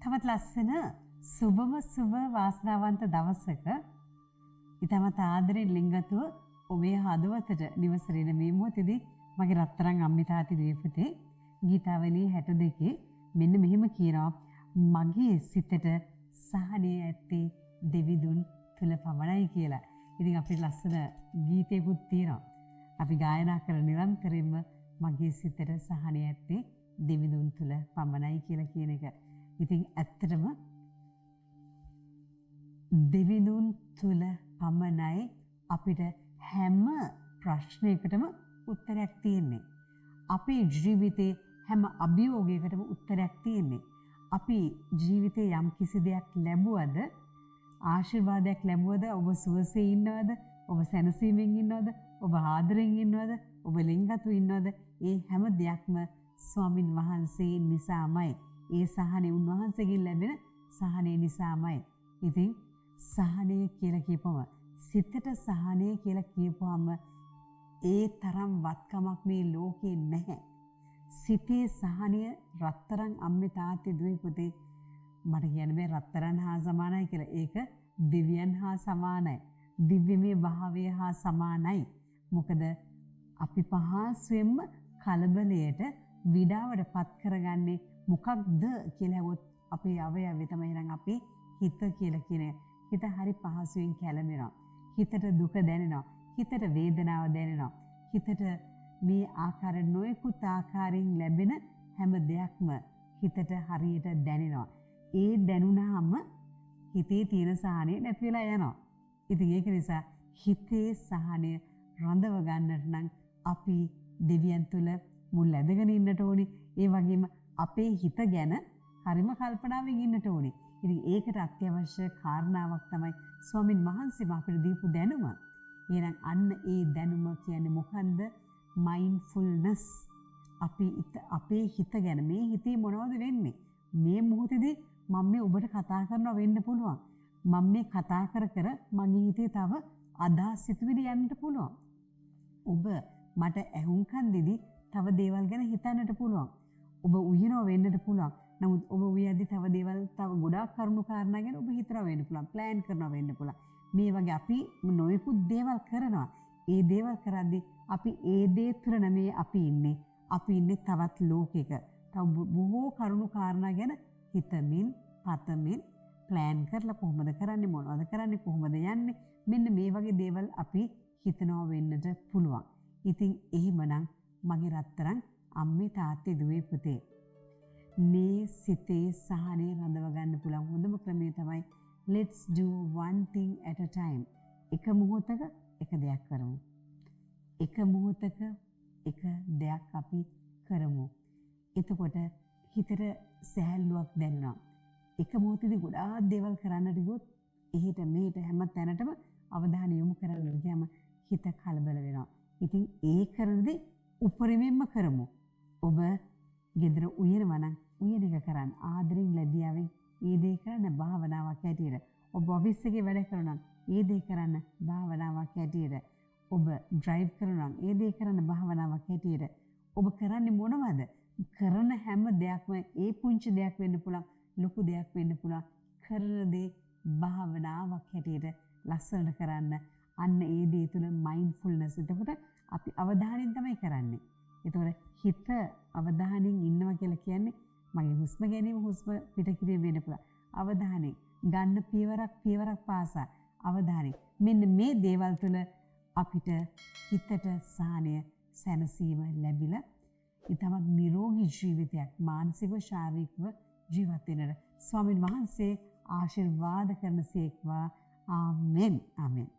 ඉතාමත් ලස්සන සුබම සුබ වාසනාවන්ත දවසක ඉතාමත් ආදරෙන් ලිංගතුව ඔබේ හදවතට නිවසරේන මේ මොහොතේදී මගේ රත්තරන් අම්මේ තාත්ති දීපතේ ගීතාවලිය 62 මෙන්න මෙහෙම කියනවා මගේ සිතට සහනය ඇත්තේ දෙවිදුන් තුල පමණයි කියලා. ඉතින් අපේ ලස්සන ගීතයකුත් තියෙනවා. අපි ගායනා කරන නිරන්තරයෙන්ම මගේ සිතට සහනය ඇත්තේ දෙවිදුන් තුල පමණයි කියලා කියන එක. ඉතින් ඇත්තටම දෙවිදුන් තුල පමණයි අපිට හැම ප්‍රශ්නයකටම උත්තරයක් තියෙන්නේ. අපේ ජීවිතේ හැම අභියෝගයකටම උත්තරයක් තියෙන්නේ. අපි ජීවිතේ යම් කිසි දෙයක් ලැබුවද ආශිර්වාදයක් ලැබුවද ඔබ සුවසේ ඉන්නවද ඔබ සැනසීමෙන් ඉන්නවද ඔබ ආදරෙන් ඉන්නවද ඔබ ලිංගතු ඉන්නවද ඒ හැම දෙයක්ම ස්වාමින් වහන්සේ නිසාමයි. ඒ සහනේ උන්වහන්සේගෙන් ලැබෙන සහනේ නිසාමයි. ඉතින් සහනය කියලා කියපම සිතට සහනය කියලා කියපුවම ඒ තරම් වත්කමක් මේ ලෝකේ නැහැ. සිතේ සහනය රත්තරන් අම්මේ තාත්තේ දුවේ පුතේ මට කියන්න බෑ රත්තරන් හා සමානයි කියලා. ඒක දිව්‍යයන් හා සමානයි. දිව්‍යමය භාවය හා සමානයි. මොකද අපි පහසුවෙන්ම කලබලයට විඩාවට පත් කරගන්නේ මොකක්ද කියලා හොත් අපේ අවයවය තමයි නම් අපේ හිත කියලා කියන්නේ. හිත හරි පහසුවෙන් කැළඹෙනවා. හිතට දුක දැනෙනවා. හිතට වේදනාව දැනෙනවා. හිතට මේ ආකාර නොයෙකුත් ආකාරයෙන් ලැබෙන හැම දෙයක්ම හිතට හරියට දැනෙනවා. ඒ දැනුණාම හිතේ තියෙන සහනය නැති වෙලා යනවා. ඉතින් ඒක නිසා හිතේ සහනය රඳව ගන්නට නම් අපි දෙවියන් තුල මුල් ඇදගෙන ඉන්නට ඕනේ. ඒ වගේම අපේ හිත ගැන හරිම කල්පනාවෙන් ඉන්නට ඕනේ. ඉතින් ඒකට අත්‍යවශ්‍ය කාරණාවක් තමයි ස්වාමින් වහන්සේ අපිට දීපු දැනුම. එහෙනම් අන්න ඒ දැනුම කියන්නේ මොකන්ද? mindfulness. අපේ හිත ගැන මේ හිතේ මොනවද වෙන්නේ? මේ මොහොතේදී මම මේ ඔබට කතා කරනවා වෙන්න පුළුවන්. මම මේ කතා කර මගේ හිතේ තව අදහස් සිතුවිලි යන්නට පුළුවන්. ඔබ මට ඇහුම්කන් දෙදි තව දේවල් ගැන හිතන්නට පුළුවන්. ඔබ උයනවා වෙන්නට පුළුවන්. නමුත් ඔබ උයද්දි තව දේවල් තව ගොඩාක් කරුණු කාරණා ගැන ඔබ හිතනවා වෙන්න පුළුවන්. ප්ලෑන් කරනවා වෙන්න පුළුවන්. මේ වගේ අපි නොයෙකුත් දේවල් කරනවා. ඒ දේවල් කරද්දී අපි ඒ දේ තුළ නෙමෙයි අපි ඉන්නේ. අපි ඉන්නේ තවත් ලෝකයක. තව බොහෝ කරුණු කාරණා ගැන හිතමින්, පතමින්, ප්ලෑන් කරලා කොහොමද කරන්නේ, මොනවද කරන්නේ, කොහොමද යන්නේ. මෙන්න මේ වගේ දේවල් අපි හිතනවා වෙන්නට පුළුවන්. ඉතින් එහෙමනම් මගේ රත්තරන් අම්මේ තාත්තේ දුවේ පුතේ මේ සිතේ සහනය රඳව ගන්න පුළුවන් හොඳම ක්‍රමය තමයි let's do one thing at a time. එක මොහොතක එක දෙයක් කරමු. එක මොහොතක එක දෙයක් අපි කරමු. එතකොට හිතට සැහැල්ලුවක් දැනෙනවා. එක මොහොතේදී ගොඩාක් දේවල් කරන්නට ගියොත් එහෙට මෙහෙට හැම තැනටම අවධානය යොමු කරන්න ගියාම හිත කලබල වෙනවා. ඉතින් ඒ කරනදී උපරිමයෙන්ම කරමු. ඔබ ගෙදර උයනවා නම් උයන එක කරන්න. ආදරෙන් ලැබියාවෙන් ඒ දේ කරන්න භාවනාවක් ඇටියට. ඔබ ඔෆිස් එකේ වැඩ කරනවා නම් ඒ දේ කරන්න භාවනාවක් ඇටියට. ඔබ ඩ්‍රයිව් කරනවා නම් ඒ දේ කරන්න භාවනාවක් ඇටියට. ඔබ කරන්නේ මොනවද? කරන හැම දෙයක්ම ඒ පුංචි දෙයක් වෙන්න පුළුවන්, ලොකු දෙයක් වෙන්න පුළුවන්. කරන දේ භාවනාවක් ඇටියට ලස්සනට කරන්න. අන්න ඒ දේ තුළ මයින්ඩ්ෆුල්නස්. එතකොට අපි අවධානයෙන් තමයි කරන්නේ. එතකොට හිත අවධානයෙන් ඉන්නවා කියලා කියන්නේ මගේ හුස්ම ගැනීම හුස්ම පිට කිරීම වෙන්න පුළුවන්. අවධානයෙන් ගන්න පියවරක් පාසා අවධානයෙන්. මෙන්න මේ දේවල් තුළ අපිට හිතට සහනය සැනසීම ලැබිලා ඊටමත් නිරෝගී ජීවිතයක් මානසිකව ශාරීරිකව ජීවත් වෙනට ස්වාමින් වහන්සේ ආශිර්වාද කරනසේක්වා. ආමෙන්. ආමෙන්.